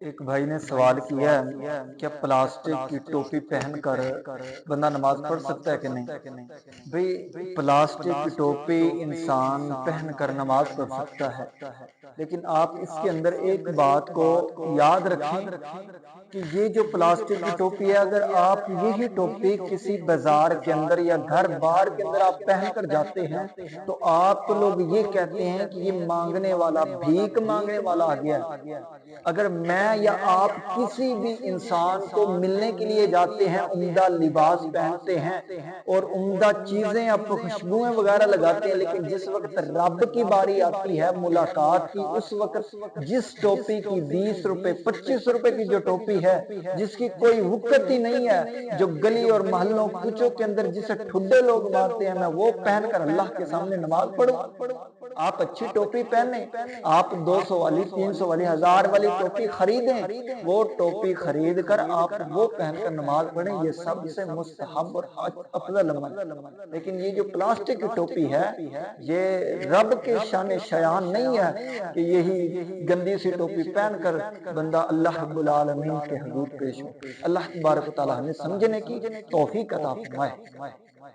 ایک بھائی نے سوال کیا ہے کیا پلاسٹک کی ٹوپی پہن کر بندہ نماز پڑھ سکتا ہے کہ نہیں؟ بھئی پلاسٹک کی ٹوپی انسان پہن کر نماز پڑھ سکتا ہے، لیکن آپ اس کے اندر ایک بات کو یاد رکھیں کہ یہ جو پلاسٹک کی ٹوپی ہے، اگر آپ یہی ٹوپی کسی بازار کے اندر یا گھر بار کے اندر آپ پہن کر جاتے ہیں تو آپ کو لوگ یہ کہتے ہیں کہ یہ مانگنے والا بھیک مانگنے والا آ گیا ہے۔ اگر میں یا آپ کسی بھی انسان کو ملنے کے لیے جاتے ہیں، عمدہ لباس پہنتے ہیں اور عمدہ چیزیں آپ خوشبوئیں وغیرہ لگاتے ہیں، لیکن جس وقت رب کی باری آتی ہے ملاقات کی، اس وقت جس ٹوپی کی 20 روپے 25 روپے کی جو ٹوپی ہے، جس کی کوئی وقت ہی نہیں ہے، جو گلی اور محلوں کوچوں کے اندر جسے ٹھڈے لوگ مارتے ہیں، میں وہ پہن کر اللہ کے سامنے نماز پڑھوں؟ آپ اچھی ٹوپی پہنیں، آپ 200 والی 300 والی 1000 والی ٹوپی خریدیں، وہ ٹوپی خرید کر آپ وہ پہن کر نماز پڑھیں، یہ سب سے مستحب اور افضل عمل ہے۔ لیکن یہ جو پلاسٹک کی ٹوپی ہے، یہ رب کے شان شایان نہیں ہے کہ یہی گندی سی ٹوپی پہن کر بندہ اللہ رب العالمین کے حضور پیش ہو۔ اللہ تبارک و تعالی ہمیں سمجھنے کی توفیق عطا فرمائے۔